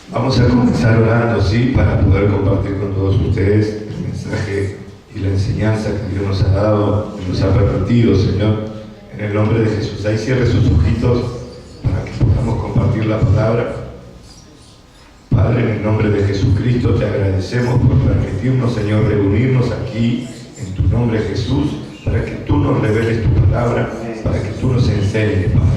Vamos a comenzar orando, sí, para poder compartir con todos ustedes el mensaje y la enseñanza que Dios nos ha dado y nos ha permitido, Señor, en el nombre de Jesús. Ahí cierre sus ojitos para que podamos compartir la palabra. Padre, en el nombre de Jesucristo te agradecemos por permitirnos, Señor, reunirnos aquí en tu nombre, Jesús, para que tú nos reveles tu palabra, para que tú nos enseñes, Padre.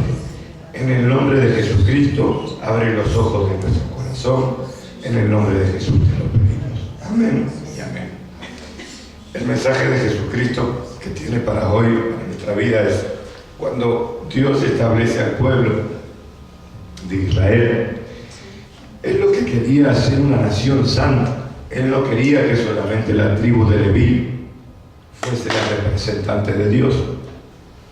En el nombre de Jesucristo, abre los ojos de nuestro corazón. En el nombre de Jesús te lo pedimos. Amén y amén. El mensaje de Jesucristo que tiene para hoy, para nuestra vida, es cuando Dios establece al pueblo de Israel. Él lo que quería hacer una nación santa. Él no quería que solamente la tribu de Leví fuese la representante de Dios.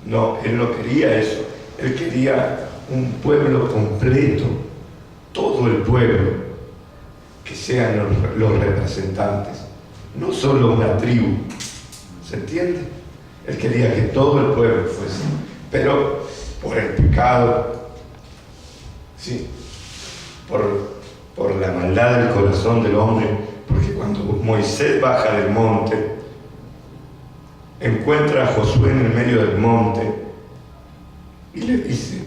No, Él no quería eso. Él quería un pueblo completo, todo el pueblo, que sean los representantes, no solo una tribu. ¿Se entiende? Él quería que todo el pueblo fuese, pero por el pecado, sí, por la maldad del corazón del hombre, porque cuando Moisés baja del monte, encuentra a Josué en el medio del monte y le dice,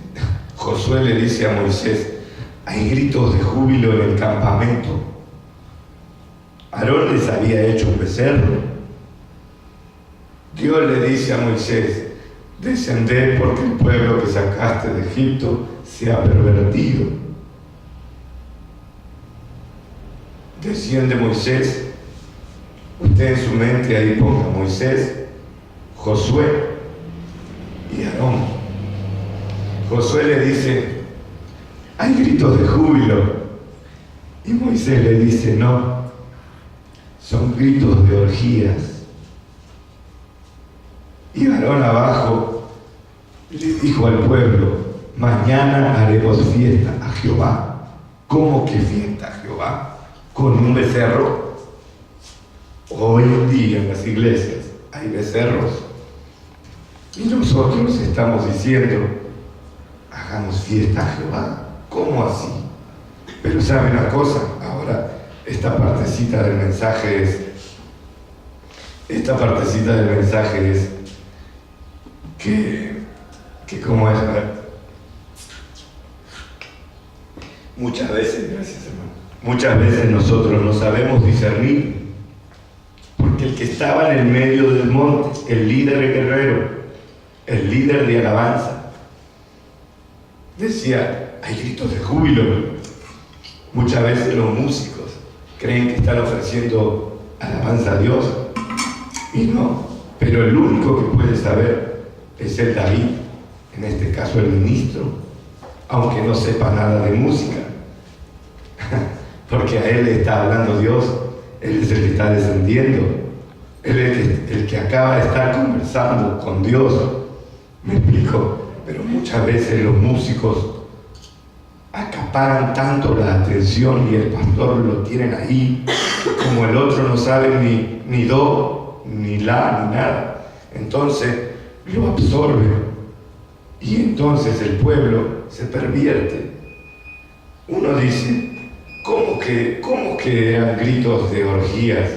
Josué le dice a Moisés, hay gritos de júbilo en el campamento. Aarón les había hecho un becerro. Dios le dice a Moisés, descended porque el pueblo que sacaste de Egipto se ha pervertido. Desciende Moisés. Usted en su mente ahí ponga Moisés, Josué y Aarón. Josué le dice, hay gritos de júbilo. Y Moisés le dice, no, son gritos de orgías. Y Aarón abajo le dijo al pueblo, mañana haremos fiesta a Jehová. ¿Cómo que fiesta a Jehová? ¿Con un becerro? Hoy en día en las iglesias hay becerros. Y nosotros estamos diciendo, hagamos fiesta a Jehová. ¿Cómo así? Pero ¿saben una cosa? Ahora, esta partecita del mensaje es que como es, muchas veces, gracias hermano, muchas veces nosotros no sabemos discernir, porque el que estaba en el medio del monte, el líder guerrero, el líder de alabanza, decía, hay gritos de júbilo. Muchas veces los músicos creen que están ofreciendo alabanza a Dios, y no, pero el único que puede saber es el David, en este caso el ministro, aunque no sepa nada de música, porque a él le está hablando Dios, él es el que está descendiendo, él es el que acaba de estar conversando con Dios. ¿Me explico? Pero muchas veces los músicos acaparan tanto la atención y el pastor lo tienen ahí, como el otro no sabe ni do, ni la, ni nada. Entonces lo absorbe y entonces el pueblo se pervierte. Uno dice, ¿cómo que eran gritos de orgías?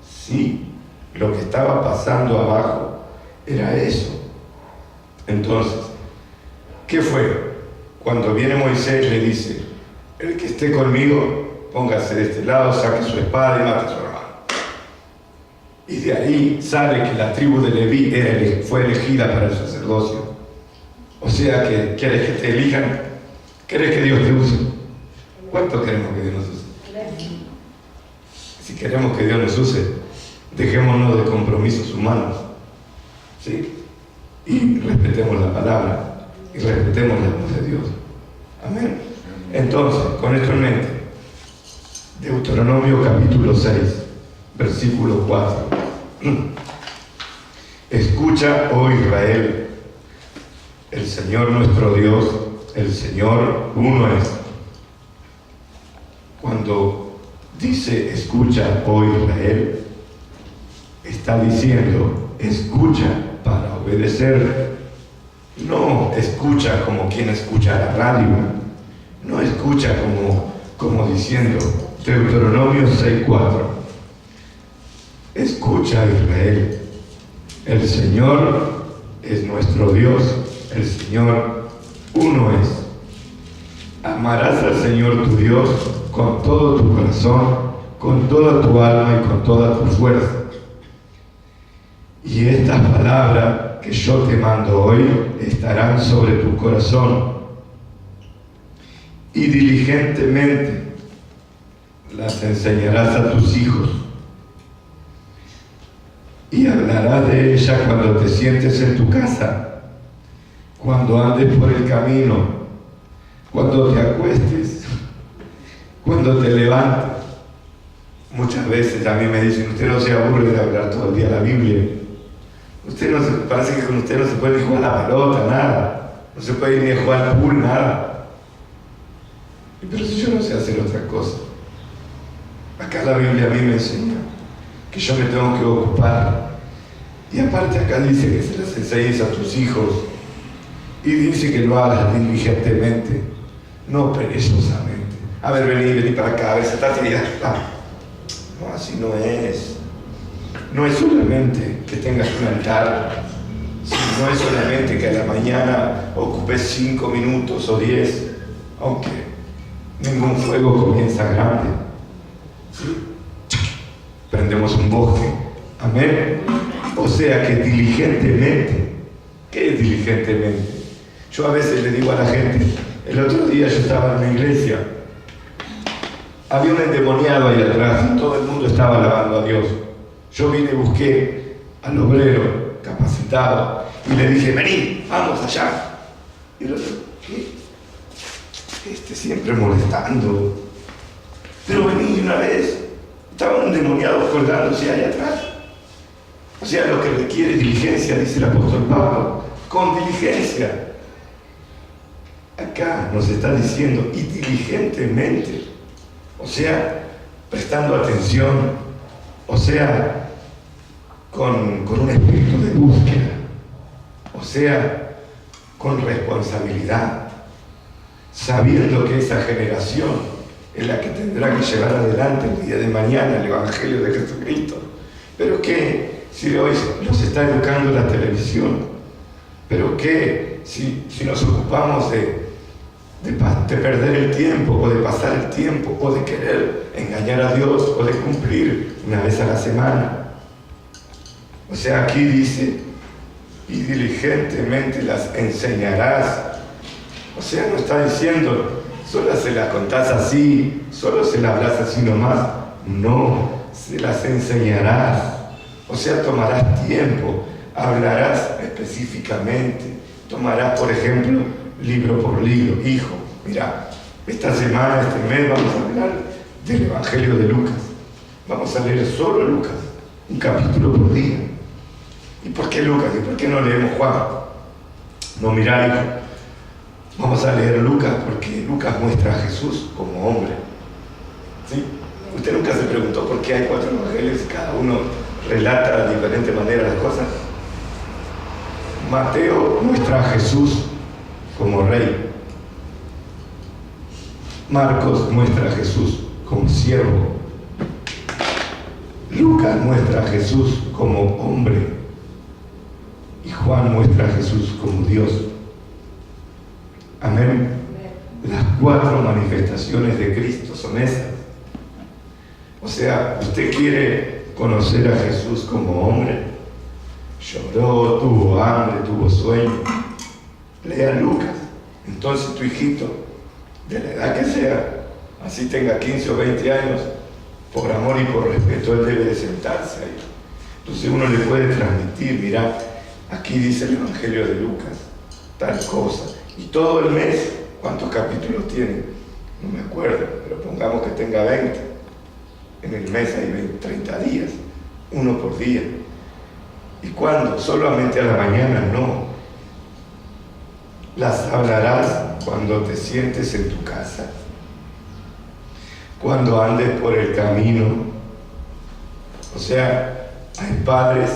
Sí, lo que estaba pasando abajo era eso. Entonces, ¿qué fue? Cuando viene Moisés le dice, el que esté conmigo, póngase de este lado, saque su espada y mate a su hermano. Y de ahí sale que la tribu de Leví fue elegida para el sacerdocio. O sea que, ¿quieres que te elijan? ¿Quieres que Dios te use? ¿Cuánto queremos que Dios nos use? Si queremos que Dios nos use, dejémonos de compromisos humanos, ¿sí? Y respetemos la palabra y respetemos la voz de Dios. Amén. Entonces, con esto en mente, Deuteronomio capítulo 6, versículo 4. Escucha, oh Israel, el Señor nuestro Dios, el Señor uno es. Cuando dice escucha, oh Israel, está diciendo escucha para obedecer. No escucha como quien escucha la radio, no escucha como diciendo, Deuteronomio 6:4, escucha Israel, el Señor es nuestro Dios, el Señor uno es. Amarás al Señor tu Dios con todo tu corazón, con toda tu alma y con toda tu fuerza. Y estas palabras que yo te mando hoy estarán sobre tu corazón, y diligentemente las enseñarás a tus hijos, y hablarás de ellas cuando te sientes en tu casa, cuando andes por el camino, cuando te acuestes, cuando te levantes. Muchas veces a mí me dicen, usted no se aburre de hablar todo el día la Biblia. Parece que con usted no se puede ni jugar a la pelota, nada. No se puede ni jugar al pool, nada. Pero si yo no sé hacer otra cosa. Acá la Biblia a mí me enseña que yo me tengo que ocupar. Y aparte acá dice que se las enseñes a tus hijos. Y dice que lo hagas diligentemente, no perezosamente. A ver, vení para acá, a ver, sentate y ya. No, así no es. No es solamente que tengas un altar, no es solamente que a la mañana ocupes 5 minutos o 10, aunque ningún fuego comienza grande. ¿Sí? Prendemos un bosque. Amén. O sea que diligentemente. ¿Qué es diligentemente? Yo a veces le digo a la gente, el otro día yo estaba en una iglesia, había un endemoniado ahí atrás y todo el mundo estaba alabando a Dios. Yo vine y busqué al obrero capacitado y le dije, vení, vamos allá. Y el otro, ¿qué? Siempre molestando. Pero vení una vez, estaba un endemoniado colgándose ahí atrás. O sea, lo que requiere diligencia, dice el apóstol Pablo, con diligencia. Acá nos está diciendo, y diligentemente, o sea, prestando atención, o sea, con un espíritu de búsqueda, o sea, con responsabilidad, sabiendo que esa generación es la que tendrá que llevar adelante el día de mañana el Evangelio de Jesucristo. Pero que si hoy nos está educando la televisión, pero que si nos ocupamos de perder el tiempo, o de pasar el tiempo, o de querer engañar a Dios, o de cumplir una vez a la semana. O sea, aquí dice, y diligentemente las enseñarás. O sea, no está diciendo, solo se las contás así, solo se las hablas así nomás. No, se las enseñarás. O sea, tomarás tiempo, hablarás específicamente, tomarás, por ejemplo, libro por libro. Hijo, mira, esta semana, este mes, vamos a hablar del Evangelio de Lucas. Vamos a leer solo Lucas, un capítulo por día. ¿Y por qué Lucas? ¿Y por qué no leemos Juan? No, mirá, hijo, vamos a leer Lucas porque Lucas muestra a Jesús como hombre. ¿Sí? ¿Usted nunca se preguntó por qué hay 4 evangelios y cada uno relata de diferente manera las cosas? Mateo muestra a Jesús como rey. Marcos muestra a Jesús como siervo. Lucas muestra a Jesús como hombre. Y Juan muestra a Jesús como Dios. Amén. Las 4 manifestaciones de Cristo son esas. O sea, usted quiere conocer a Jesús como hombre. Lloró, tuvo hambre, tuvo sueño. Lea Lucas. Entonces tu hijito, de la edad que sea, así tenga 15 o 20 años, por amor y por respeto, él debe de sentarse ahí. Entonces uno le puede transmitir, mirá, aquí dice el Evangelio de Lucas, tal cosa. Y todo el mes, ¿cuántos capítulos tiene? No me acuerdo, pero pongamos que tenga 20. En el mes hay 30 días, uno por día. ¿Y cuándo? Solamente a la mañana, no. Las hablarás cuando te sientes en tu casa, cuando andes por el camino. O sea, hay padres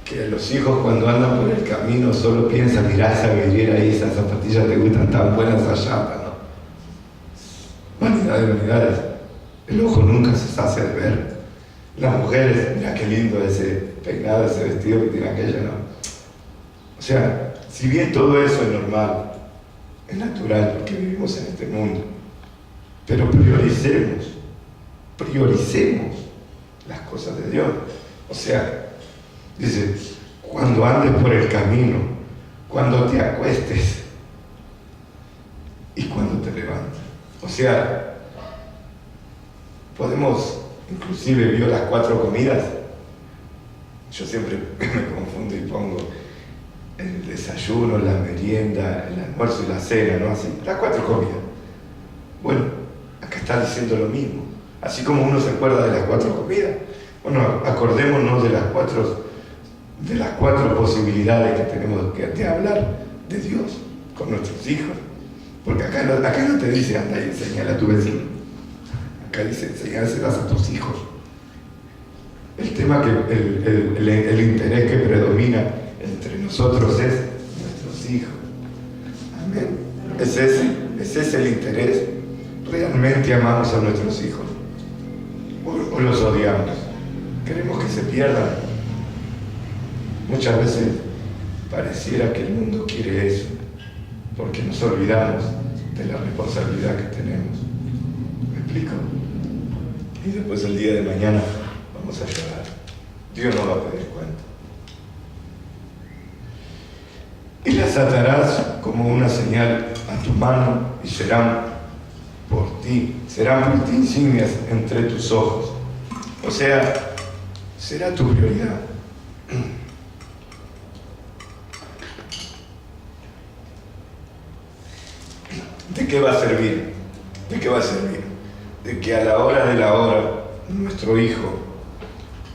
que los hijos cuando andan por el camino solo piensan, mirá esa vidriera y esas zapatillas te gustan tan buenas allá, ¿no? vanidad de vanidades. El ojo nunca se sacia de ver. Las mujeres, mira qué lindo ese peinado, ese vestido que tiene aquella, ¿no? O sea, si bien todo eso es normal, es natural porque vivimos en este mundo, pero prioricemos las cosas de Dios. O sea, dice, cuando andes por el camino, cuando te acuestes y cuando te levantes. O sea, podemos, inclusive vio las 4 comidas. Yo siempre me confundo y pongo el desayuno, la merienda, el almuerzo y la cena, ¿no? Así, las 4 comidas. Bueno, acá está diciendo lo mismo. Así como uno se acuerda de las 4 comidas, bueno, acordémonos de las cuatro posibilidades que tenemos de hablar de Dios con nuestros hijos. Porque acá no te dice anda y enseñale a tu vecino. Acá dice enseñárselas a tus hijos. El tema el interés que predomina entre nosotros es nuestros hijos. Amén. ¿Es ese el interés? ¿Realmente amamos a nuestros hijos? ¿O los odiamos? ¿Queremos que se pierdan? Muchas veces pareciera que el mundo quiere eso, porque nos olvidamos de la responsabilidad que tenemos. ¿Me explico? Y después el día de mañana vamos a llorar. Dios nos va a pedir cuenta. Y las atarás como una señal a tu mano y serán por ti insignias entre tus ojos. O sea, será tu prioridad. ¿De qué va a servir? ¿De qué va a servir? De que a la hora de la hora, nuestro hijo,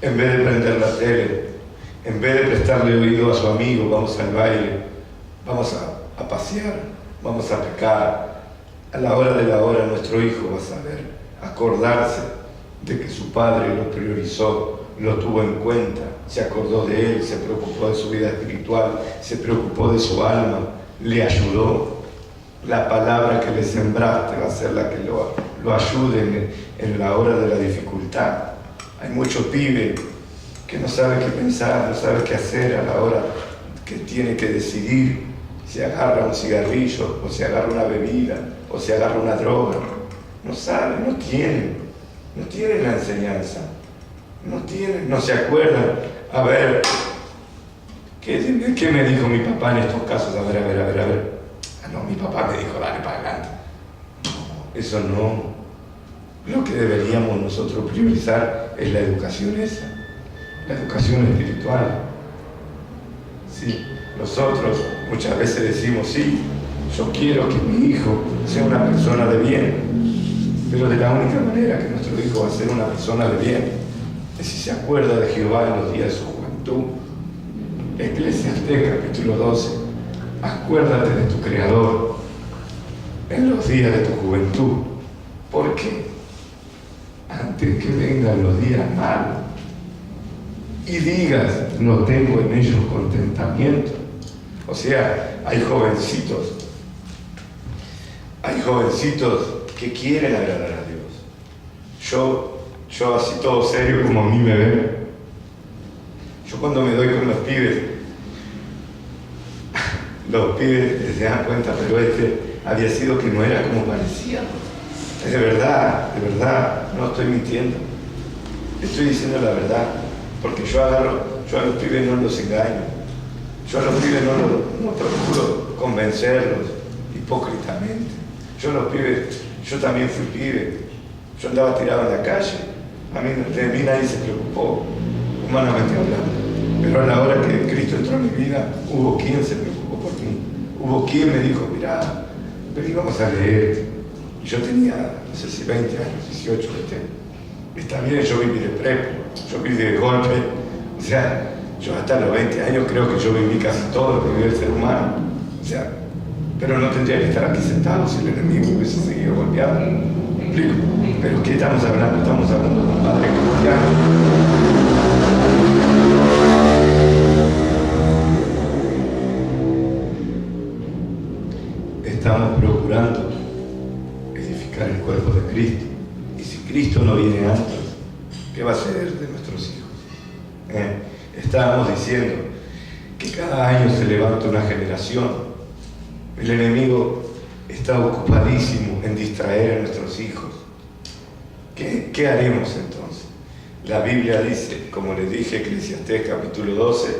en vez de prender la tele, en vez de prestarle oído a su amigo, vamos al baile, vamos a pasear, vamos a pecar, a la hora de la hora nuestro hijo va a saber acordarse de que su padre lo priorizó, lo tuvo en cuenta, se acordó de él, se preocupó de su vida espiritual, se preocupó de su alma, le ayudó. La palabra que le sembraste va a ser la que lo ayude en la hora de la dificultad. Hay muchos pibes que no saben qué pensar, no saben qué hacer a la hora que tiene que decidir si agarra un cigarrillo, o si agarra una bebida, o si agarra una droga. No saben, no tienen la enseñanza, no se acuerdan. A ver, ¿qué me dijo mi papá en estos casos? A ver. No, mi papá me dijo, dale para adelante. No, eso no. Lo que deberíamos nosotros priorizar es la educación esa, la educación espiritual. Sí, nosotros muchas veces decimos, sí, yo quiero que mi hijo sea una persona de bien, pero de la única manera que nuestro hijo va a ser una persona de bien es si se acuerda de Jehová en los días de su juventud. Eclesiastés capítulo 12. Acuérdate de tu Creador en los días de tu juventud. ¿Por qué? Antes que vengan los días malos y digas, no tengo en ellos contentamiento. O sea, hay jovencitos que quieren agradar a Dios. Yo así todo serio como a mí me ven, yo cuando me doy con los pibes se dan cuenta, pero había sido que no era como parecía. Es de verdad, no estoy mintiendo. Estoy diciendo la verdad, porque yo a los pibes no los engaño. Yo a los pibes no procuro convencerlos hipócritamente. Yo también fui pibe. Yo andaba tirado en la calle. De mí nadie se preocupó, humanamente hablando. Pero a la hora que Cristo entró en mi vida, hubo quien se preocupó por mí. Hubo quien me dijo, mirá, vení, vamos a leer. Y yo tenía, no sé si 20 años, 18, 20. Está bien, yo viví de prepo, yo viví de golpe. O sea, yo hasta los 20 años creo que yo viví casi todo lo que vivió el ser humano. O sea, pero no tendría que estar aquí sentado si el enemigo hubiese seguido golpeando. ¿Me explico? Pero ¿qué estamos hablando? Estamos hablando de un padre cristiano. Estamos procurando edificar glorificar el cuerpo de Cristo. Y si Cristo no viene antes, ¿qué va a ser de nuestros hijos? Estábamos diciendo que cada año se levanta una generación. El enemigo está ocupadísimo en distraer a nuestros hijos. ¿Qué haremos entonces? La Biblia dice, como les dije, Eclesiastés capítulo 12,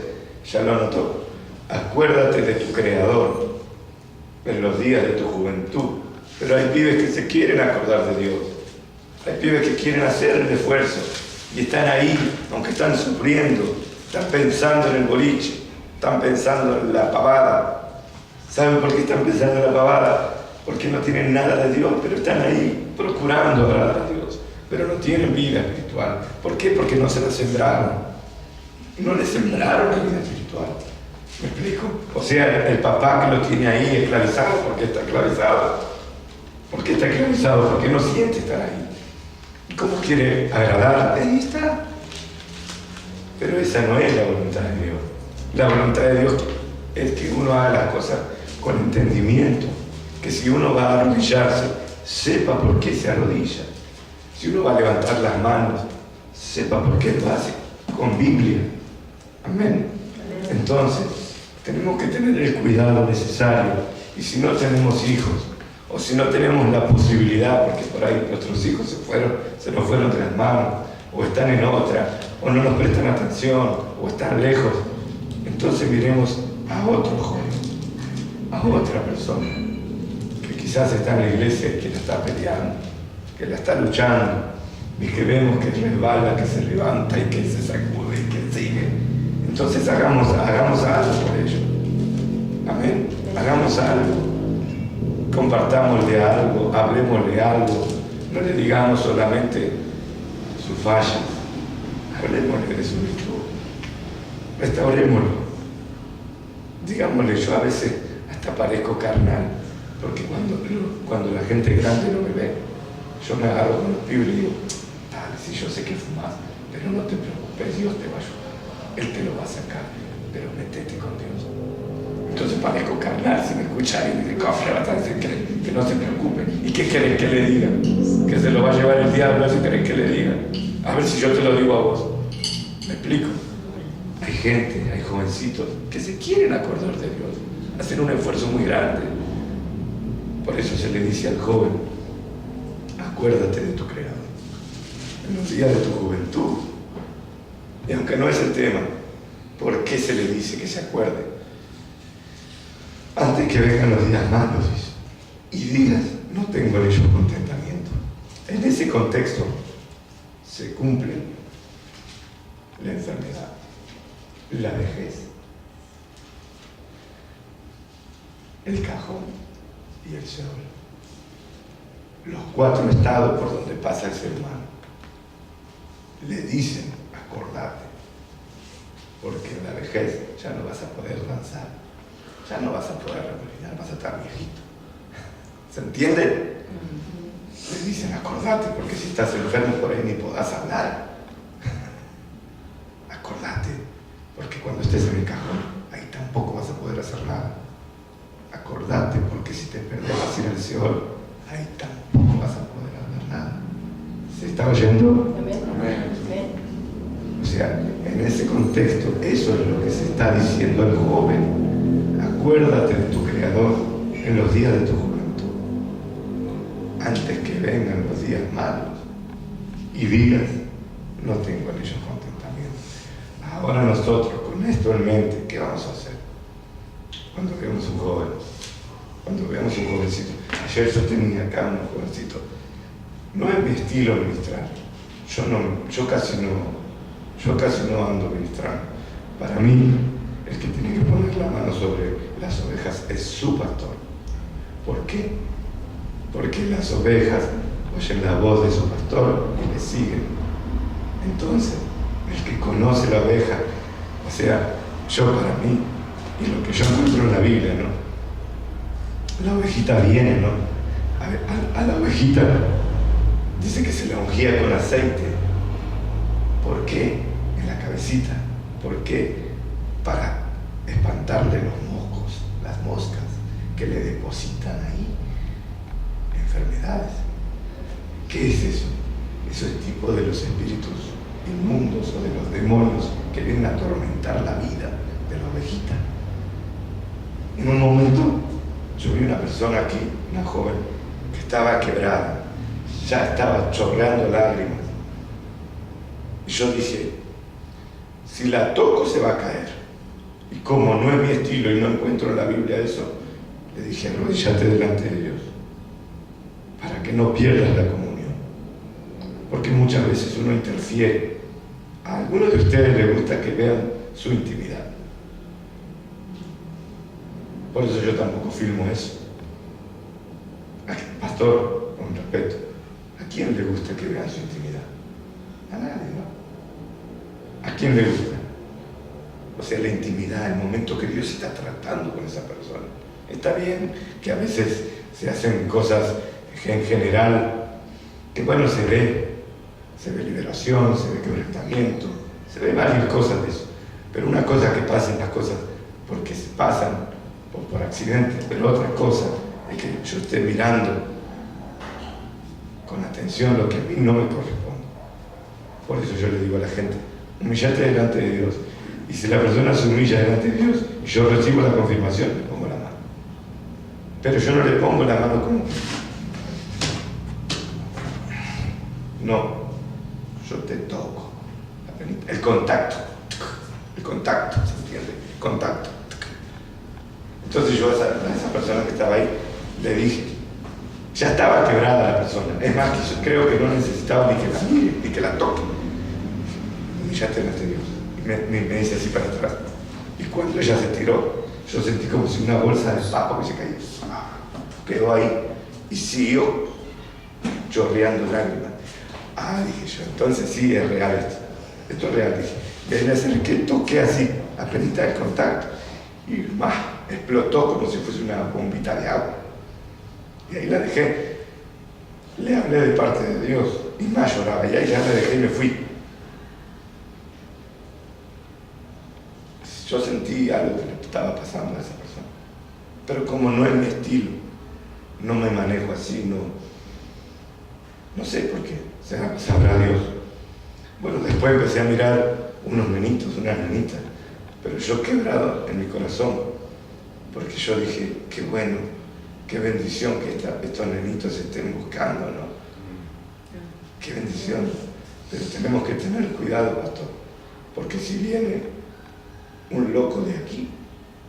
ya lo anotó: acuérdate de tu Creador en los días de tu juventud. Pero hay pibes que se quieren acordar de Dios. Hay pibes que quieren hacer el esfuerzo y están ahí, aunque están sufriendo, están pensando en el boliche, están pensando en la pavada. ¿Saben por qué están pensando en la pavada? Porque no tienen nada de Dios, pero están ahí procurando agradar a Dios, pero no tienen vida espiritual. ¿Por qué? Porque no se la sembraron. No le sembraron la vida espiritual. ¿Me explico? O sea, el papá que lo tiene ahí esclavizado, ¿por qué está esclavizado? ¿Por qué está esclavizado? Porque no siente estar ahí. ¿Y cómo quiere agradar? Ahí está. Pero esa no es la voluntad de Dios. La voluntad de Dios es que uno haga las cosas con entendimiento. Que si uno va a arrodillarse, sepa por qué se arrodilla. Si uno va a levantar las manos, sepa por qué lo hace. Con Biblia. Amén. Entonces, tenemos que tener el cuidado necesario. Y si no tenemos hijos, o si no tenemos la posibilidad, porque por ahí nuestros hijos se nos fueron de las manos, o están en otra, o no nos prestan atención, o están lejos, entonces miremos a otro joven, a otra persona, que quizás está en la iglesia y que la está peleando, que la está luchando, y que vemos que resbala, que se levanta y que se sacude y que sigue. Entonces hagamos algo por ello. Amén. Hagamos algo. Compartámosle algo, hablemosle algo, no le digamos solamente sus fallas, hablemosle de su virtud, restaurémoslo. Digámosle, yo a veces hasta parezco carnal, porque cuando la gente grande no me ve, yo me agarro con los pibes y digo, dale, si yo sé que fumas, pero no te preocupes, Dios te va a ayudar, Él te lo va a sacar, pero metete con Dios. Entonces parezco carnal si me escucha y me dice, cofre, va a decir que no se preocupe. ¿Y qué querés que le diga? Que se lo va a llevar el diablo, eso querés que le diga. A ver si yo te lo digo a vos. ¿Me explico? Hay gente, hay jovencitos que se quieren acordar de Dios, hacen un esfuerzo muy grande. Por eso se le dice al joven, acuérdate de tu Creador en los días de tu juventud. Y aunque no es el tema, ¿por qué se le dice que se acuerde? Antes que vengan los días malos, y digas, no tengo en ellos contentamiento. En ese contexto se cumple la enfermedad, la vejez, el cajón y el Seol. Los 4 estados por donde pasa el ser humano. Le dicen, acordate, porque en la vejez ya no vas a poder danzar. Ya no vas a poder remolinar, vas a estar viejito. ¿Se entiende? Le dicen, acordate, porque si estás enfermo por ahí ni podás hablar. Acordate, porque cuando estés en el cajón, ahí tampoco vas a poder hacer nada. Acordate, porque si te perdés en el Seol, ahí tampoco vas a poder hacer nada. ¿Se está oyendo? Amén. O sea, en ese contexto, eso es lo que se está diciendo al joven. Acuérdate de tu Creador en los días de tu juventud, antes que vengan los días malos y digas, no tengo en ellos contentamiento. Ahora nosotros, con esto en mente, ¿qué vamos a hacer? Cuando veamos un joven, cuando veamos un jovencito. Ayer yo tenía acá un jovencito, no es mi estilo ministrar, yo casi no ando ministrando. Para mí, el que tiene que poner la mano sobre las ovejas es su pastor. ¿Por qué? Porque las ovejas oyen la voz de su pastor y le siguen. Entonces, el que conoce la oveja, o sea, yo para mí, y lo que yo encuentro en la Biblia, ¿no? La ovejita viene, ¿no? A la ovejita dice que se la ungía con aceite. ¿Por qué? En la cabecita. ¿Por qué? Para espantarle los moscos, las moscas que le depositan ahí enfermedades. ¿Qué es eso? Eso es tipo de los espíritus inmundos o de los demonios que vienen a atormentar la vida de la ovejita. En un momento yo vi una persona aquí, una joven, que estaba quebrada, ya estaba chorreando lágrimas. Y yo dije, si la toco se va a caer. Y como no es mi estilo y no encuentro en la Biblia eso, le dije, arrodíllate delante de Dios, para que no pierdas la comunión. Porque muchas veces uno interfiere. A algunos de ustedes les gusta que vean su intimidad. Por eso yo tampoco filmo eso. Pastor, con respeto, ¿a quién le gusta que vean su intimidad? A nadie, ¿no? ¿A quién le gusta? O sea, la intimidad, el momento que Dios está tratando con esa persona. Está bien que a veces se hacen cosas en general, que bueno, se ve liberación, se ve quebrantamiento, se ve varias cosas de eso. Pero una cosa que pasen las cosas porque se pasan por accidente, pero otra cosa es que yo esté mirando con atención lo que a mí no me corresponde. Por eso yo le digo a la gente, humillate delante de Dios. Y si la persona se humilla delante de Dios y yo recibo la confirmación, le pongo la mano. Pero yo no le pongo la mano como... No, yo te toco. El contacto, ¿se entiende? El contacto. Entonces yo a esa persona que estaba ahí le dije, ya estaba quebrada la persona. Es más, que yo creo que no necesitaba ni que la mire, ni que la toque. Humillate delante de Dios. Me dice así para atrás. Y cuando ella se tiró, yo sentí como si una bolsa de papo que se caía. Quedó ahí y siguió chorreando lágrimas. Ah, dije yo, entonces sí es real esto. Esto es real, dije. Y ahí le acerqué, toqué así, apenas el contacto. Y más, explotó como si fuese una bombita de agua. Y ahí la dejé. Le hablé de parte de Dios. Y más lloraba. Y ahí ya la dejé y me fui. Yo sentí algo que le estaba pasando a esa persona. Pero como no es mi estilo, no me manejo así, no sé por qué, sabrá Dios. Bueno, después empecé a mirar unos nenitos, unas nenitas, pero yo quebrado en mi corazón, porque yo dije, qué bueno, qué bendición que estos nenitos estén buscando, ¿no? Qué bendición. Pero tenemos que tener cuidado, pastor, porque si viene un loco de aquí,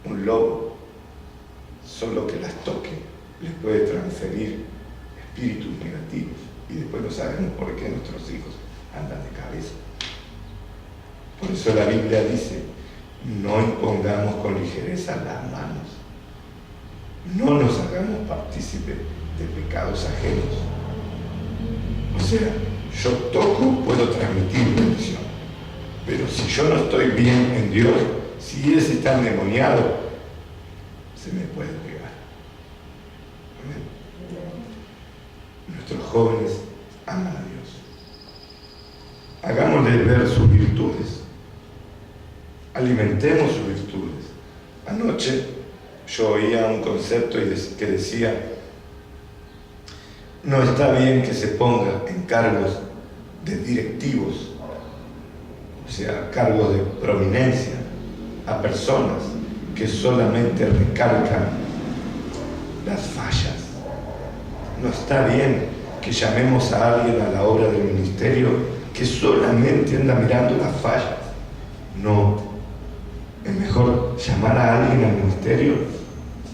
un lobo, solo que las toque, les puede transferir espíritus negativos y después no sabemos por qué nuestros hijos andan de cabeza. Por eso la Biblia dice, no impongamos con ligereza las manos, no nos hagamos partícipes de pecados ajenos. O sea, yo toco, puedo transmitir bendición, pero si yo no estoy bien en Dios, si ese está endemoniado, se me puede pegar. Amén. Nuestros jóvenes aman a Dios. Hagámosle ver sus virtudes. Alimentemos sus virtudes. Anoche yo oía un concepto que decía, no está bien que se ponga en cargos de directivos, o sea, cargos de prominencia, a personas que solamente recalcan las fallas. No está bien que llamemos a alguien a la obra del ministerio que solamente anda mirando las fallas. No, es mejor llamar a alguien al ministerio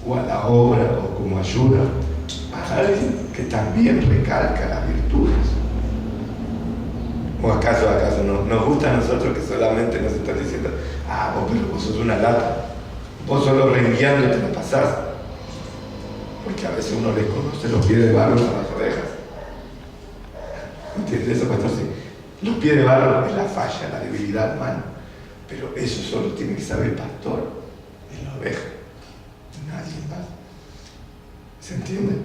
o a la obra o como ayuda a alguien que también recalca las virtudes. ¿O acaso no nos gusta a nosotros que solamente nos están diciendo, pero vos sos una lata, vos solo reenviando te la pasás? Porque a veces uno le conoce los pies de barro a las ovejas. ¿Entiendes eso, pastor? Sí. Los pies de barro es la falla, la debilidad humana. Pero eso solo tiene que saber el pastor en la oveja. Nadie más. ¿Se entiende?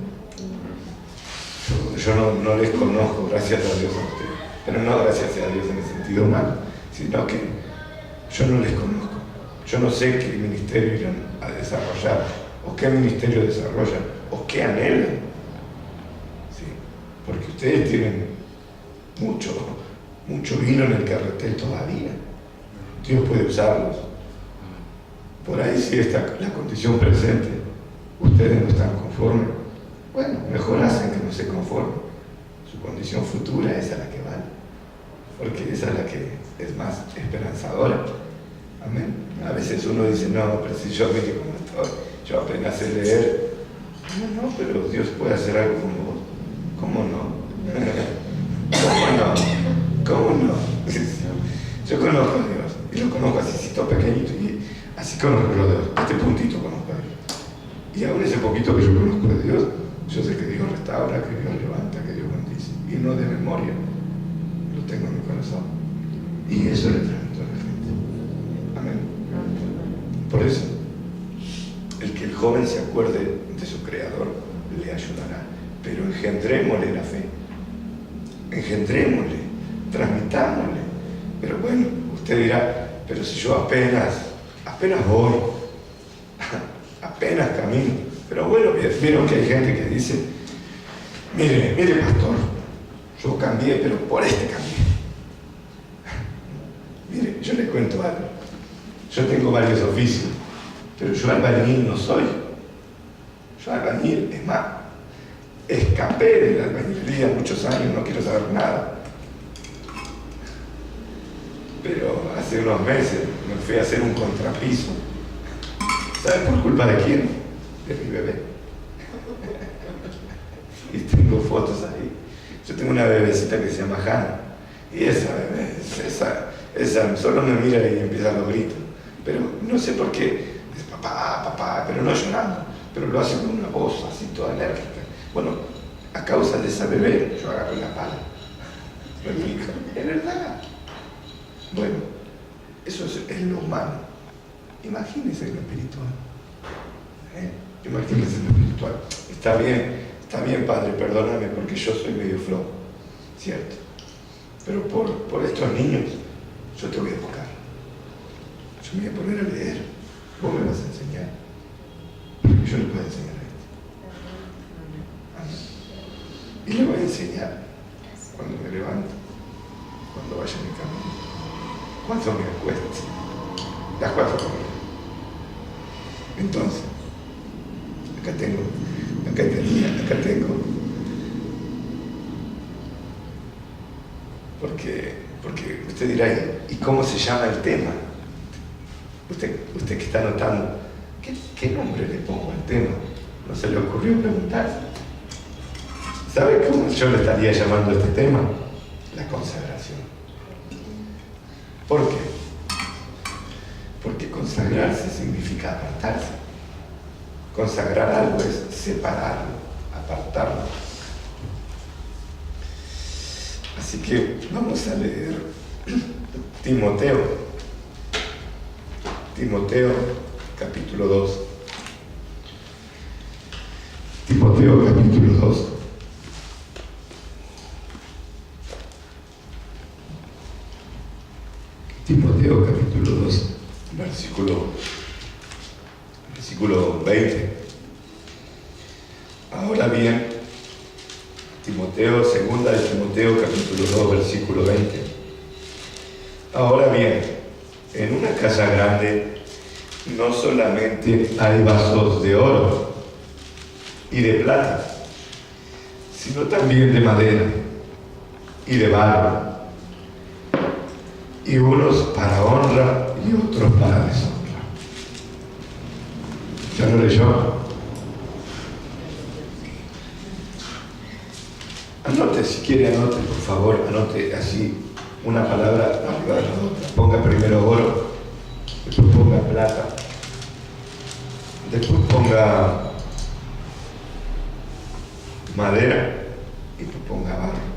Yo no les conozco, gracias a Dios a ustedes. Pero no gracias a Dios en el sentido malo, sino que yo no les conozco. Yo no sé qué ministerio irán a desarrollar, o qué ministerio desarrollan, o qué anhelan. ¿Sí? Porque ustedes tienen mucho vino en el carretel todavía. Dios puede usarlos. Por ahí sí está la condición presente. Ustedes no están conformes. Bueno, mejor hacen que no se conformen. Su condición futura, esa es la que vale. Porque esa es la que es más esperanzadora. Amén. A veces uno dice, no, pero si yo mire cómo estoy, yo apenas sé leer. No, pero Dios puede hacer algo con vos. ¿Cómo no? ¿Cómo no? ¿Cómo no? Yo conozco a Dios, y lo conozco así pequeñito, y así conozco a Dios, este puntito conozco a Dios. Y aún ese poquito que yo conozco de Dios, yo sé que Dios restaura, que Dios levanta, que Dios bendice, y no de memoria, lo tengo en mi corazón. Y eso le transmito a la gente. Amén. Por eso, el que el joven se acuerde de su Creador le ayudará, pero engendrémosle la fe, engendrémosle, transmitámosle. Pero bueno, usted dirá, pero si yo apenas voy, apenas camino. Pero bueno, vieron que hay gente que dice, mire pastor, yo cambié, pero por este camino. Mire, yo le cuento algo. Yo tengo varios oficios, pero yo albañil no soy. Yo albañil, es más, escapé de la albañilería muchos años, no quiero saber nada. Pero hace unos meses me fui a hacer un contrapiso. ¿Sabes por culpa de quién? De mi bebé. Y tengo fotos ahí. Yo tengo una bebecita que se llama Hannah. Y esa bebé, esa solo me mira y empieza los gritos. Pero no sé por qué. Es papá, pero no llorando. Pero lo hace con una voz así toda enérgica. Bueno, a causa de esa bebé, yo agarro la pala. Pero mi hija, es verdad. Bueno, eso es lo humano. Imagínense lo espiritual. Imagínense lo espiritual. Está bien, Padre, perdóname porque yo soy medio flojo, ¿cierto? Pero por estos niños, yo te voy a educar. Yo me voy a poner a leer. Vos me vas a enseñar. Porque yo le puedo enseñar a este. Y le voy a enseñar cuando me levanto, cuando vaya a mi camino. ¿Cuánto me cuesta? Las 4 comidas. Entonces, acá tengo. Porque usted dirá, ¿y cómo se llama el tema? Usted que está anotando, ¿qué nombre le pongo al tema? ¿No se le ocurrió preguntarse? ¿Sabe cómo yo le estaría llamando a este tema? La consagración. ¿Por qué? Porque consagrarse significa apartarse. Consagrar algo es separarlo, apartarlo. Así que vamos a leer Timoteo capítulo 2. Timoteo capítulo 2. Timoteo capítulo 2, versículo 20. Ahora bien, segunda de Timoteo capítulo 2, versículo 20. Ahora bien, en una casa grande no solamente hay vasos de oro y de plata, sino también de madera y de barro, y unos para honra y otros para deshonra. ¿Ya lo leyó? Anote, si quiere, anote, por favor, anote así una palabra arriba de la otra. Ponga primero oro, después ponga plata, después ponga madera y después ponga barro.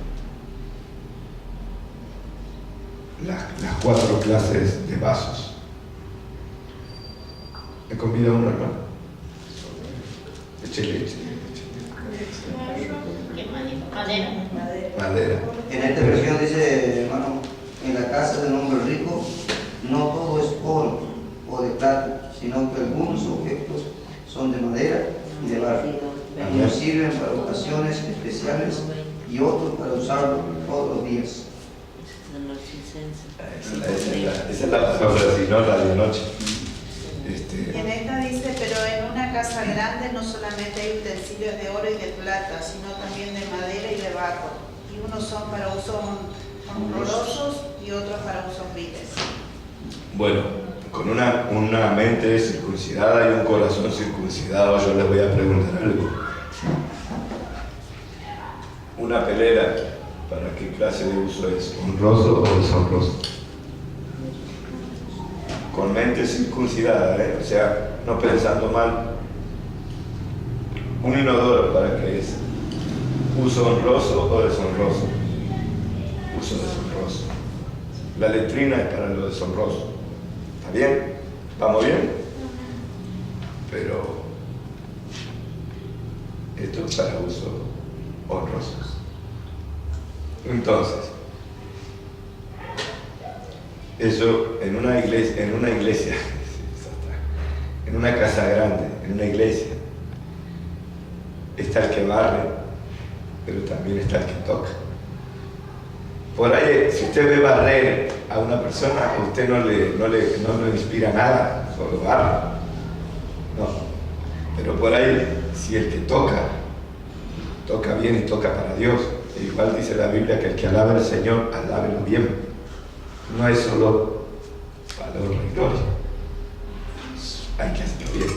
Las 4 clases de vasos. ¿Me convida uno, hermano? Échale. Madera. En esta versión dice, hermano, en la casa de un hombre rico no todo es oro o de plata, sino que algunos objetos son de madera y de barro. Unos sirven para ocasiones especiales y otros para usarlo todos los días. Esa es la palabra, si no, la de noche. En esta dice, pero en una casa grande no solamente hay utensilios de oro y de plata, sino también de madera y de barro. Y unos son para usos honrosos y otros para usos viles. Bueno, con una mente circuncidada y un corazón circuncidado, yo les voy a preguntar algo. Una pelera, ¿para qué clase de uso es? ¿Honroso o deshonroso? Con mente circuncidada, o sea, no pensando mal. Un inodoro, ¿para qué es? ¿Uso honroso o deshonroso? Uso deshonroso. La letrina es para lo deshonroso. ¿Está bien? ¿Vamos bien? Pero esto es para uso honroso. Entonces, eso en una iglesia, en una casa grande, en una iglesia, está el que barre, pero también está el que toca. Por ahí, si usted ve barrer a una persona, a usted no le inspira nada, solo barre. No. Pero por ahí, si el que toca bien y toca para Dios, igual dice la Biblia que el que alaba al Señor, alábelo bien. No es solo valor y gloria, hay que hacerlo bien.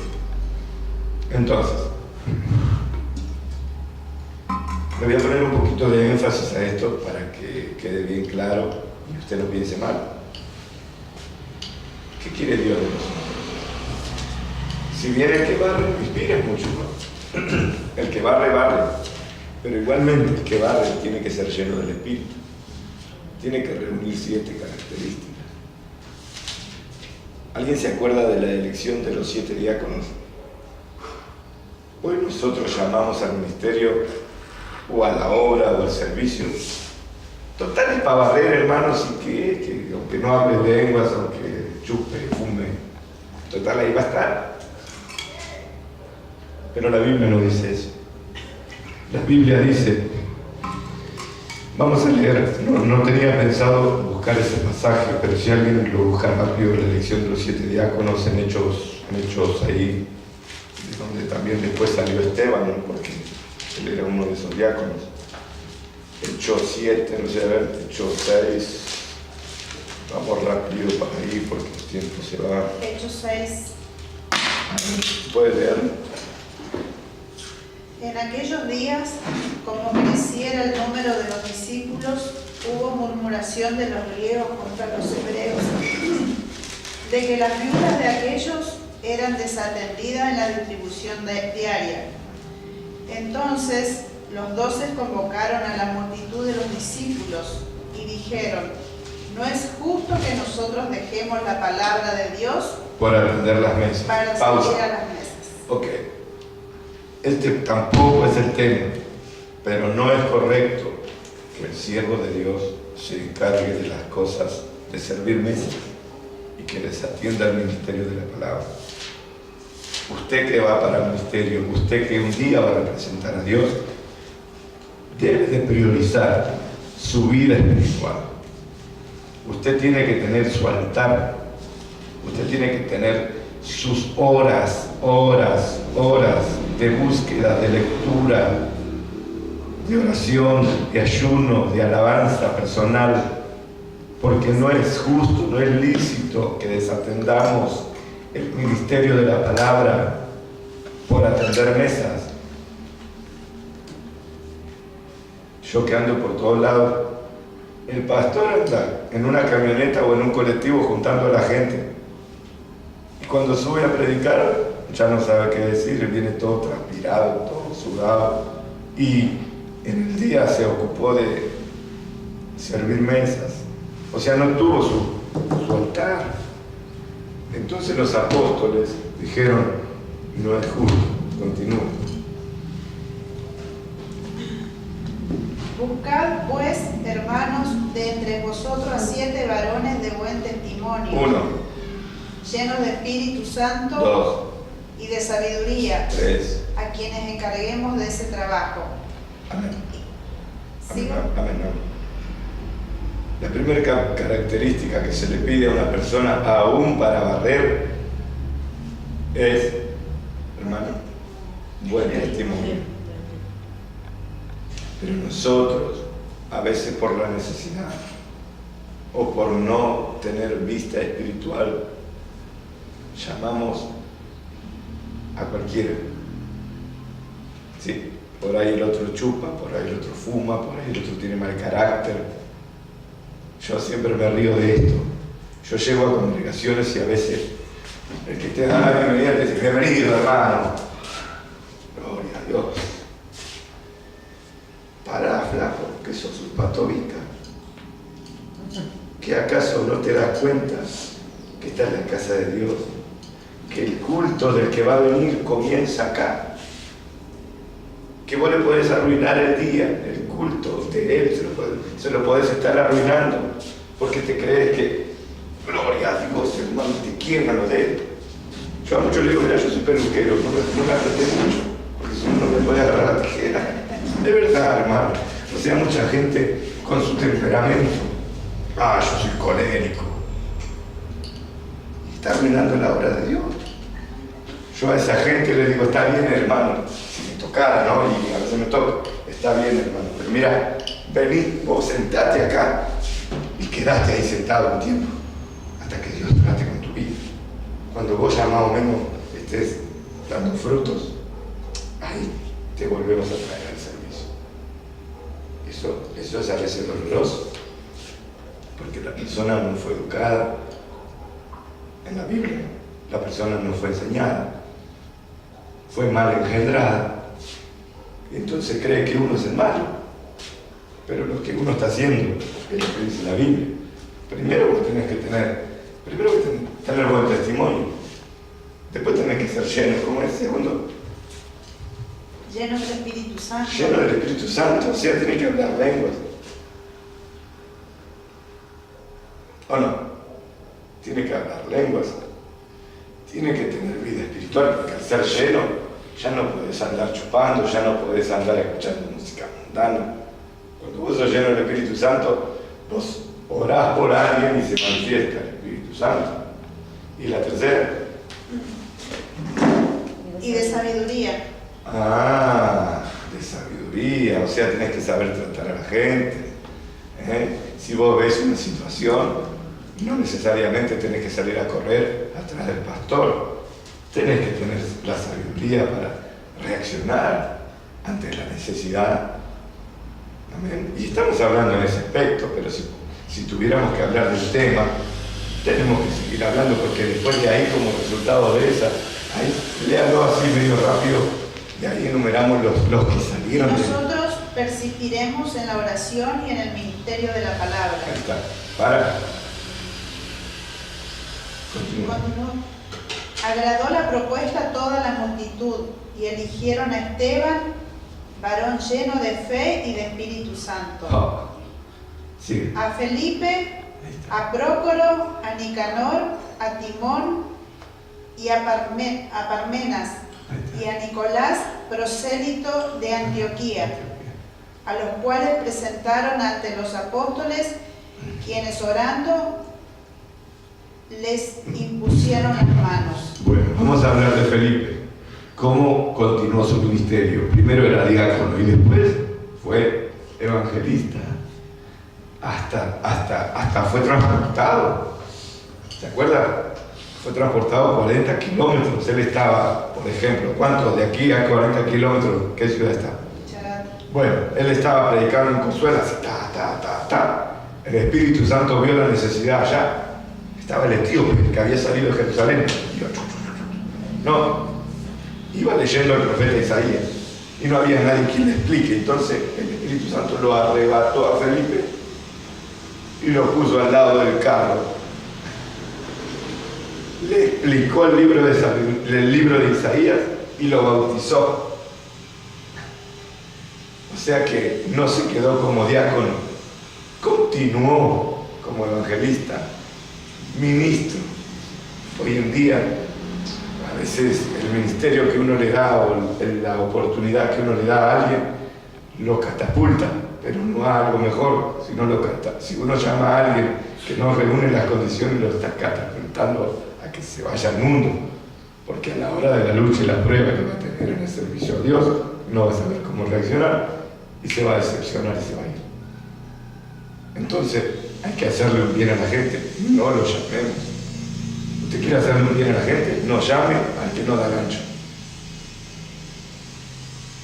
Entonces, le voy a poner un poquito de énfasis a esto para que quede bien claro y usted no piense mal. ¿Qué quiere Dios de nosotros? Si bien el que barre inspira mucho, ¿no? El que barre, pero igualmente el que barre tiene que ser lleno del Espíritu. Tiene que reunir 7 características. ¿Alguien se acuerda de la elección de los 7 diáconos? Hoy nosotros llamamos al ministerio o a la obra o al servicio. Total es para barrer, hermanos, y que aunque no hable lenguas, aunque chupe, fume, total ahí va a estar. Pero la Biblia no dice eso. La Biblia dice, vamos a leer, no tenía pensado buscar ese pasaje, pero si alguien lo busca rápido, la elección de los 7 diáconos en hechos ahí, de donde también después salió Esteban, ¿no? Porque él era uno de esos diáconos. Hechos 7, no sé, a ver, Hechos 6, vamos rápido para ahí porque el tiempo se va. Hechos 6. ¿Puedes leer? En aquellos días, como creciera el número de los discípulos, hubo murmuración de los griegos contra los hebreos, de que las viudas de aquellos eran desatendidas en la distribución diaria. Entonces los 12 convocaron a la multitud de los discípulos y dijeron: ¿no es justo que nosotros dejemos la palabra de Dios por atender las mesas? Para Pausa. a las mesas. Ok. Este tampoco es el tema, pero no es correcto que el siervo de Dios se encargue de las cosas de servir mesas y que les atienda al ministerio de la palabra. Usted que va para el ministerio, usted que un día va a representar a Dios, debe de priorizar su vida espiritual. Usted tiene que tener su altar, usted tiene que tener sus horas de búsqueda, de lectura, de oración, de ayuno, de alabanza personal, porque no es justo, no es lícito que desatendamos el ministerio de la palabra por atender mesas. Yo que ando por todos lados, el pastor anda en una camioneta o en un colectivo juntando a la gente, y cuando sube a predicar ya no sabe qué decir, viene todo transpirado, todo sudado, y en el día se ocupó de servir mesas, o sea, no tuvo su altar. Entonces los apóstoles dijeron: no es justo. Continúa. Buscad pues, hermanos, de entre vosotros a 7 varones de buen testimonio, 1, llenos de Espíritu Santo 2, y de sabiduría, 3, a quienes encarguemos de ese trabajo. Amén. ¿Sigo? Amén. La primera característica que se le pide a una persona aún para barrer es, hermano, buen testimonio. Pero nosotros, a veces por la necesidad o por no tener vista espiritual, llamamos a cualquiera. Sí, por ahí el otro chupa, por ahí el otro fuma, por ahí el otro tiene mal carácter. Yo siempre me río de esto. Yo llego a congregaciones y a veces el que te da la bienvenida te dice: bienvenido, hermano. Gloria a Dios. Pará, flaco, que sos un patovita. ¿Que acaso no te das cuenta que estás en la casa de Dios? Que el culto del que va a venir comienza acá. Que vos le podés arruinar el día, el culto de Él, se lo podés estar arruinando, porque te crees que, gloria a Dios, hermano, te quieren a lo de Él. Yo a muchos les digo: mira, yo soy peluquero, no me apreté mucho, porque si no me puede agarrar la tijera. De verdad, hermano. O sea, mucha gente con su temperamento: yo soy colérico. Y está arruinando la obra de Dios. Yo a esa gente le digo: está bien, hermano, si me tocara, ¿no? Y a veces me toca, está bien, hermano, pero mira, vení, vos sentate acá y quedate ahí sentado un tiempo, hasta que Dios trate con tu vida. Cuando vos ya más o menos estés dando frutos, ahí te volvemos a traer al servicio. Eso es a veces doloroso, porque la persona no fue educada en la Biblia, la persona no fue enseñada, fue mal engendrada, y entonces cree que uno es el malo. Pero lo que uno está haciendo es lo que dice la Biblia. Primero vos tenés que tener buen testimonio, después tenés que ser lleno, ¿cómo es? Segundo, lleno del Espíritu Santo. Lleno del Espíritu Santo, o sea, tenés que hablar lenguas. ¿O no? Tiene que hablar lenguas. Tiene que tener vida espiritual, porque al ser lleno ya no podés andar chupando, ya no podés andar escuchando música mundana. Cuando vos sos lleno del Espíritu Santo, vos orás por alguien y se manifiesta el Espíritu Santo. Y la tercera. Y de sabiduría. De sabiduría, o sea, tenés que saber tratar a la gente. Si vos ves una situación, no necesariamente tenés que salir a correr atrás del pastor. Tenés que tener la sabiduría para reaccionar ante la necesidad. Amén. Y estamos hablando en ese aspecto, pero si tuviéramos que hablar del tema, tenemos que seguir hablando, porque después de ahí, como resultado de esa, ahí, léalo así medio rápido, y ahí enumeramos los que salieron. Nosotros persistiremos en la oración y en el ministerio de la palabra. Ahí está. Para. Continúa. Agradó la propuesta a toda la multitud y eligieron a Esteban, varón lleno de fe y de Espíritu Santo. Sí. A Felipe, a Prócoro, a Nicanor, a Timón y a Parmenas y a Nicolás, prosélito de Antioquía, a los cuales presentaron ante los apóstoles, quienes orando les impusieron las manos. Bueno, vamos a hablar de Felipe. ¿Cómo continuó su ministerio? Primero era diácono y después fue evangelista. Hasta fue transportado. ¿Se acuerdan? Fue transportado 40 kilómetros. Él estaba, por ejemplo, ¿cuántos de aquí a 40 kilómetros? ¿Qué ciudad está? Bueno, él estaba predicando en Consuelo, así, El Espíritu Santo vio la necesidad allá. Estaba el etíope que había salido de Jerusalén. No, iba leyendo el profeta Isaías y no había nadie quien le explique. Entonces el Espíritu Santo lo arrebató a Felipe y lo puso al lado del carro. Le explicó el libro de Isaías y lo bautizó. O sea que no se quedó como diácono, continuó como evangelista, ministro. Hoy en día A veces el ministerio que uno le da o la oportunidad que uno le da a alguien lo catapulta, pero no a algo mejor, sino si uno llama a alguien que no reúne las condiciones, lo está catapultando a que se vaya al mundo, porque a la hora de la lucha y la prueba que va a tener en el servicio a Dios, no va a saber cómo reaccionar y se va a decepcionar y se va a ir. Entonces hay que hacerle un bien a la gente, no lo llamemos. ¿Usted quiere hacerle un bien a la gente? No llame al que no da gancho.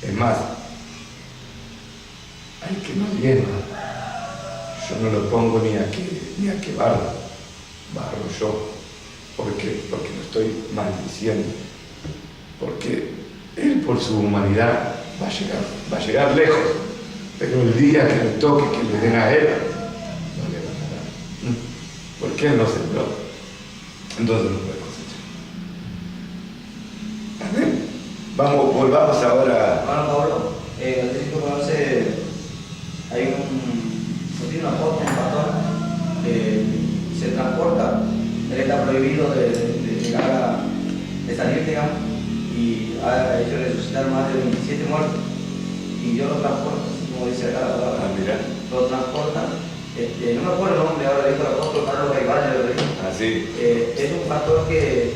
Es más, al que no llena, yo no lo pongo ni a que barro yo. ¿Por qué? Porque lo estoy maldiciendo. Porque él por su humanidad va a llegar lejos, pero el día que le toque que le den a él, no le van a dar. Porque él no sembró, entonces no puede cosechar. Amén. Volvamos ahora. Hermano Pablo, el conoce, no tiene una foto, un pastor, se transporta, él está prohibido de salir, digamos, y ha hecho resucitar más de 27 muertos, y Dios lo transporta, como dice acá la palabra. Mira. Lo transporta, no me acuerdo el nombre, ahora dijo el apóstol Carlos Gaivalle, lo dijo. Así. Es un pastor que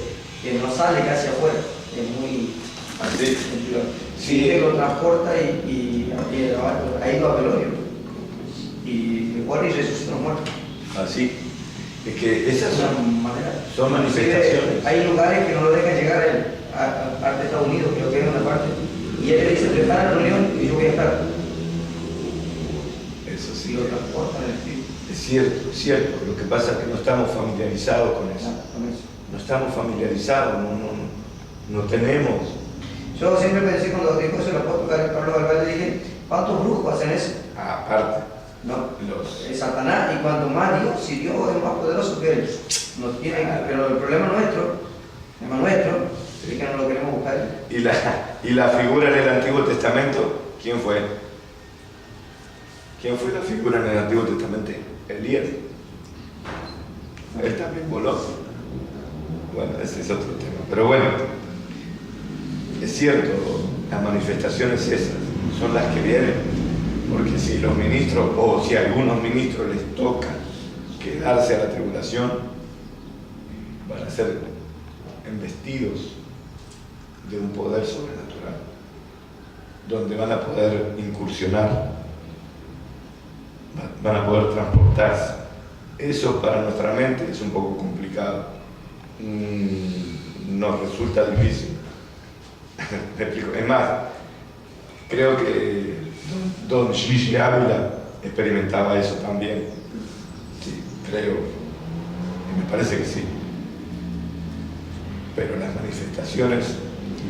no sale casi afuera, es muy... Así. Sí, lo transporta y ha ido a velorio. Y muere y resucita los muertos. Así. Es que esas manera. son manifestaciones. Hay lugares que no lo dejan llegar a él, a parte de Estados Unidos, creo que es una parte. Y él le dice, prepara la reunión y yo voy a estar. Eso sí. Y lo transportan en el espíritu. Es cierto, es cierto. Lo que pasa es que no estamos familiarizados con eso. No estamos familiarizados, no tenemos. Yo siempre pensé cuando dijo eso el apóstol Carlos Gaivalle, dije, ¿cuántos brujos hacen eso? Aparte. No, es Satanás, y cuanto más Dios, si Dios es más poderoso que él, nos tiene, pero el problema nuestro, es que no lo queremos buscar. ¿Y la figura en el Antiguo Testamento? ¿Quién fue? ¿Quién fue la figura en el Antiguo Testamento? Elías. Él también voló. Bueno, ese es otro tema. Pero bueno, es cierto, las manifestaciones esas son las que vienen. Porque si los ministros, o si a algunos ministros les toca quedarse a la tribulación, van a ser embestidos de un poder sobrenatural, donde van a poder incursionar, van a poder transportarse. Eso para nuestra mente es un poco complicado, nos resulta difícil. Me explico. Es más, creo que Don Gigi Ávila experimentaba eso también. Sí, creo. Y me parece que sí. Pero las manifestaciones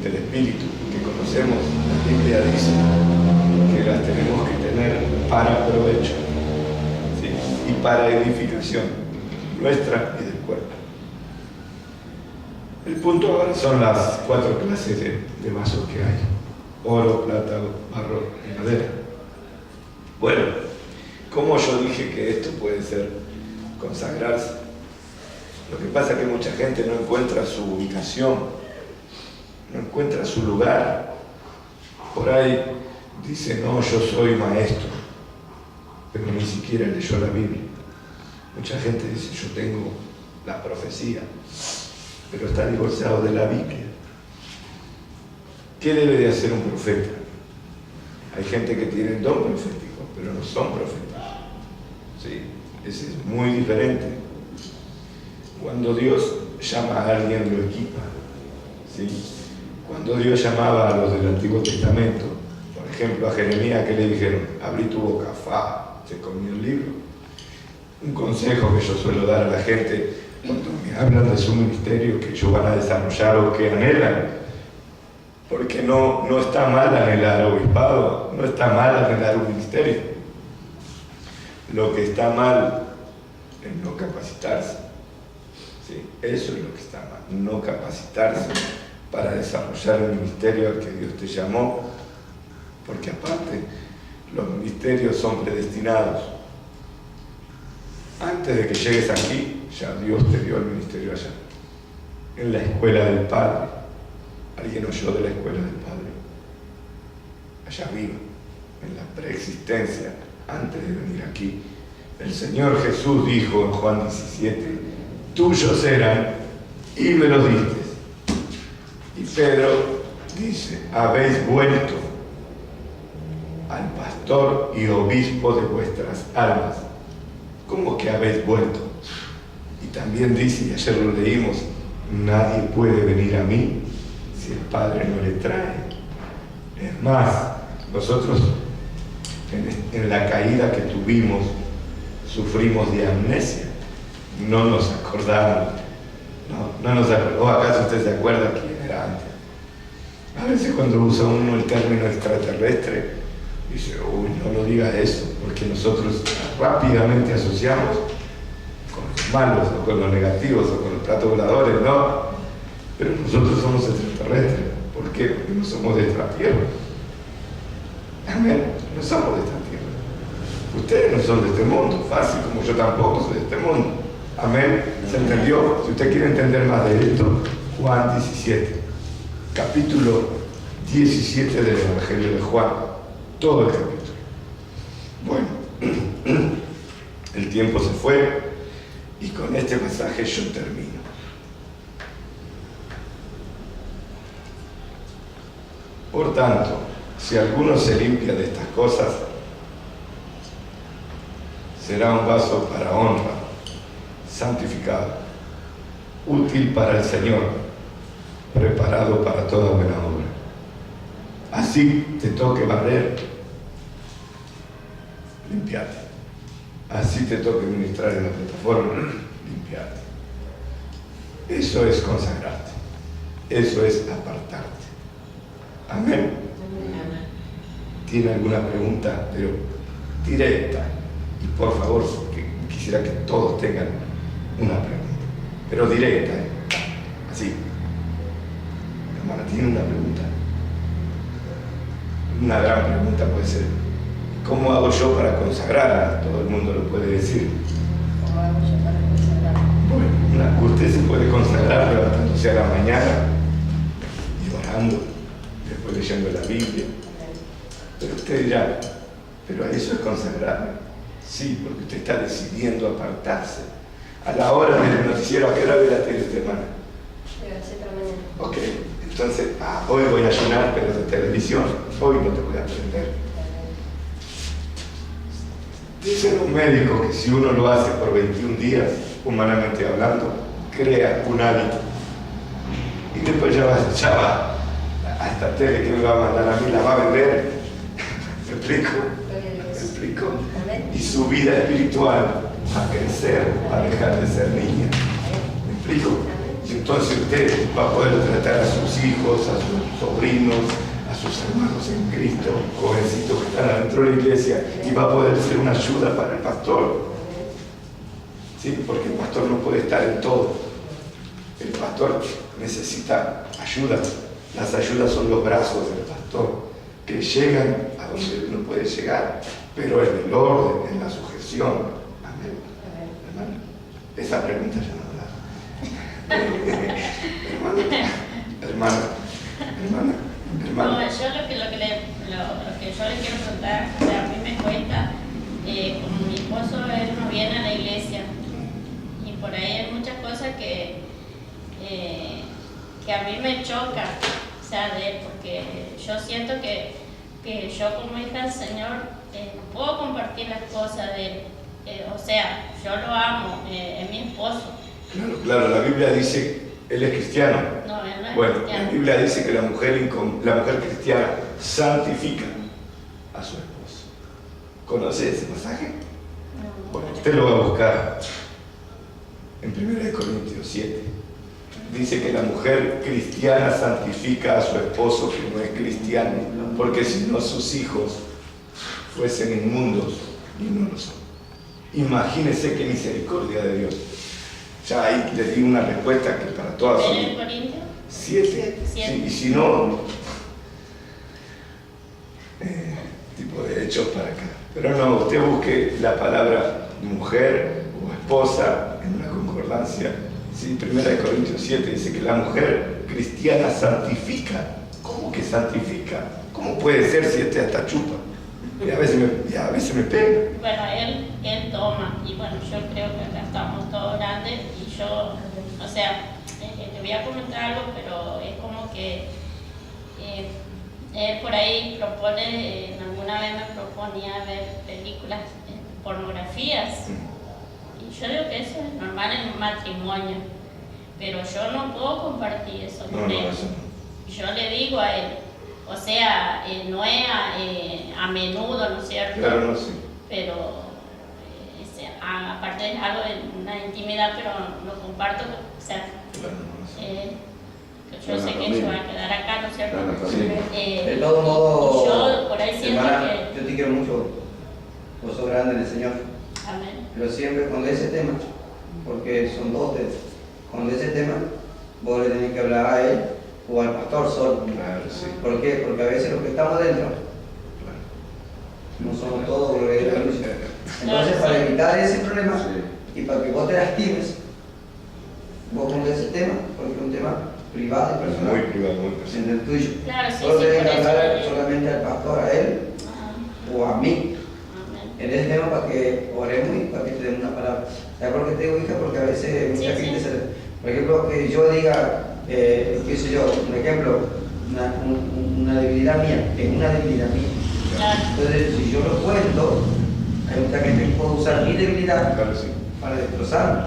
del Espíritu que conocemos, la Biblia dice que las tenemos que tener para provecho, ¿sí? Y para edificación nuestra y del cuerpo. El punto ahora son las 4 clases de vasos que hay: oro, plata, barro y madera. Bueno, como yo dije que esto puede ser consagrarse, lo que pasa es que mucha gente no encuentra su ubicación, no encuentra su lugar. Por ahí dice, no, yo soy maestro, pero ni siquiera leyó la Biblia. Mucha gente dice, yo tengo la profecía, pero está divorciado de la Biblia. ¿Qué debe de hacer un profeta? Hay gente que tiene don profético, pero no son profetas. ¿Sí? Ese es muy diferente. Cuando Dios llama a alguien, lo equipa. ¿Sí? Cuando Dios llamaba a los del Antiguo Testamento, por ejemplo a Jeremías, ¿qué le dijeron? Abrí tu boca, se comió el libro. Un consejo que yo suelo dar a la gente cuando me hablan de su ministerio, que ellos van a desarrollar o que anhelan. Porque no está mal anhelar obispado, no está mal anhelar un ministerio. Lo que está mal es no capacitarse. ¿Sí? Eso es lo que está mal, no capacitarse para desarrollar el ministerio al que Dios te llamó. Porque aparte, los ministerios son predestinados. Antes de que llegues aquí, ya Dios te dio el ministerio allá, en la escuela del Padre. Alguien oyó de la escuela del Padre, allá arriba, en la preexistencia, antes de venir aquí. El Señor Jesús dijo en Juan 17, tuyos eran y me los diste. Y Pedro dice, habéis vuelto al pastor y obispo de vuestras almas. ¿Cómo que habéis vuelto? Y también dice, y ayer lo leímos, nadie puede venir a mí si el Padre no le trae. Es más, nosotros en la caída que tuvimos sufrimos de amnesia, no nos acordamos, no nos acordamos. ¿Acaso usted se acuerda quién era antes? A veces cuando usa uno el término extraterrestre, dice, uy, no lo diga eso, porque nosotros rápidamente asociamos con los malos, o con los negativos, o con los platos voladores, no. Pero nosotros somos extraterrestres. ¿Por qué? Porque no somos de esta tierra. Amén. No somos de esta tierra. Ustedes no son de este mundo, fácil, como yo tampoco soy de este mundo. Amén. ¿Se entendió? Si usted quiere entender más de esto, Juan 17, capítulo 17 del Evangelio de Juan, todo el capítulo. Bueno, el tiempo se fue y con este pasaje yo termino. Por tanto, si alguno se limpia de estas cosas, será un vaso para honra, santificado, útil para el Señor, preparado para toda buena obra. Así te toque barrer, limpiate. Así te toque ministrar en la plataforma, limpiate. Eso es consagrarte. Eso es apartarte. Amén. ¿Tiene alguna pregunta? Pero directa. Y por favor, que quisiera que todos tengan una pregunta. Pero directa, así. Hermana, ¿tiene una pregunta? Una gran pregunta puede ser, ¿cómo hago yo para consagrarla? Todo el mundo lo puede decir. ¿Cómo hago yo para consagrarla? Bueno, usted se puede consagrar levantándose a la mañana y orando, después leyendo la Biblia. Pero usted dirá, ¿pero eso es consagrarme? Sí, porque usted está decidiendo apartarse. A la hora del noticiero, ¿a qué hora ve la tele, hermana? De las 7 de la mañana. Ok, entonces, hoy voy a ayunar, pero de televisión, hoy no te voy a aprender. Dicen los médicos que si uno lo hace por 21 días, humanamente hablando, crea un hábito. Y después ya va a esta tele que me va a mandar a mí, la va a vender. ¿Me explico? ¿Me explico? Y su vida espiritual va a crecer, va a dejar de ser niña. ¿Me explico? Y entonces usted va a poder tratar a sus hijos, a sus sobrinos, a sus hermanos en Cristo, jovencitos que están adentro de la iglesia, y va a poder ser una ayuda para el pastor. ¿Sí? Porque el pastor no puede estar en todo. El pastor necesita ayuda. Las ayudas son los brazos del pastor, que llegan a donde uno puede llegar, pero en el orden, en la sujeción. Amén. Hermano, esa pregunta ya no la hermana. No, yo lo que yo le quiero contar, o sea, a mí me cuesta, como mi esposo, él no viene a la iglesia, y por ahí hay muchas cosas que a mí me choca, o sea, de él, porque yo siento que yo como hija del Señor no puedo compartir las cosas de él, o sea, yo lo amo, es mi esposo. Claro, la Biblia dice, él es cristiano. No, él no es Bueno, cristiano. la Biblia dice que la mujer cristiana santifica a su esposo. ¿Conoce ese pasaje? No. Bueno, usted lo va a buscar en 1 Corintios 7. Dice que la mujer cristiana santifica a su esposo que no es cristiano, porque si no sus hijos fuesen inmundos y no lo son. Imagínese qué misericordia de Dios. Ya ahí les di una respuesta que para todas son 1 Corintios 7. Sí, y si no, tipo de hechos para acá. Pero no, usted busque la palabra mujer o esposa en una concordancia. Sí, 1 Corintios 7 dice que la mujer cristiana santifica. ¿Cómo que santifica? ¿Cómo puede ser si este hasta chupa? Y a veces me pega. Bueno, él toma, y bueno, yo creo que acá estamos todos grandes, y yo, o sea, te voy a comentar algo, pero es como que él por ahí propone, alguna vez me proponía ver películas, pornografías, y yo digo que eso es normal en un matrimonio, pero yo no puedo compartir eso con él. Yo le digo a él, o sea, no es a menudo, ¿no es cierto? Claro, no sé. Pero aparte es algo de una intimidad, pero lo comparto, o sea, Claro, no sé. que yo sé que se va a quedar acá, ¿no es cierto? De todo modo, yo por ahí siento hermana, que... yo te quiero mucho, vos sos grande en el Señor, Amén. pero siempre cuando ese tema, porque son dos temas, cuando ese tema, vos le tenés que hablar a él o al pastor solo. Claro, sí. ¿Por qué? Porque a veces los que estamos dentro Claro. no somos todos los de la luz. Entonces, Claro, para sí. evitar ese problema y para que vos te lastimes, vos pongas ese tema, porque es un tema privado y personal. Muy privado, muy personal. En el tuyo. Claro, sí, Vos sí, tenés por que eso. hablar solamente al pastor, a él Ah, o a mí amén. en ese tema para que oremos y para que te den una palabra. ¿Sabes por qué te digo, hija? Porque a veces mucha Sí, gente sí. por ejemplo, que yo diga, qué sé yo, un ejemplo, una debilidad mía, es una debilidad mía. Claro. Entonces, si yo lo cuento, hay mucha gente que puede usar mi debilidad Claro, sí. para destrozarme.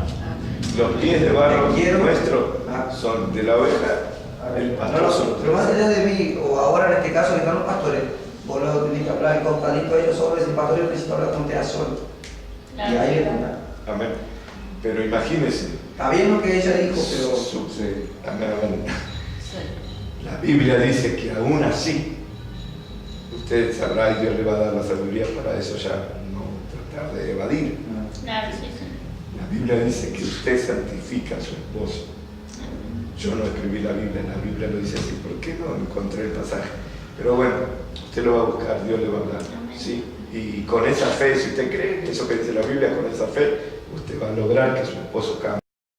Los pies de barro Te quiero. nuestro Ah. son de la oveja, el No, pastor no, son pero más allá de mí, o ahora en este caso que están los pastores, vos lo tenés que hablar contadito a ellos solos, el pastor yo necesito hablar con ustedes solo. Y Claro. ahí le toca. Amén. Pero imagínense. Está bien lo que ella dijo, pero Sí, amén, amén. La Biblia dice que aún así, usted sabrá y Dios le va a dar la sabiduría para eso, ya no tratar de evadir. Claro, sí, sí. La Biblia dice que usted santifica a su esposo. Yo no escribí la Biblia lo dice así. ¿Por qué no encontré el pasaje? Pero bueno, usted lo va a buscar, Dios le va a hablar. ¿Sí? Y con esa fe, si usted cree en eso que dice la Biblia, con esa fe, usted va a lograr que su esposo cambie.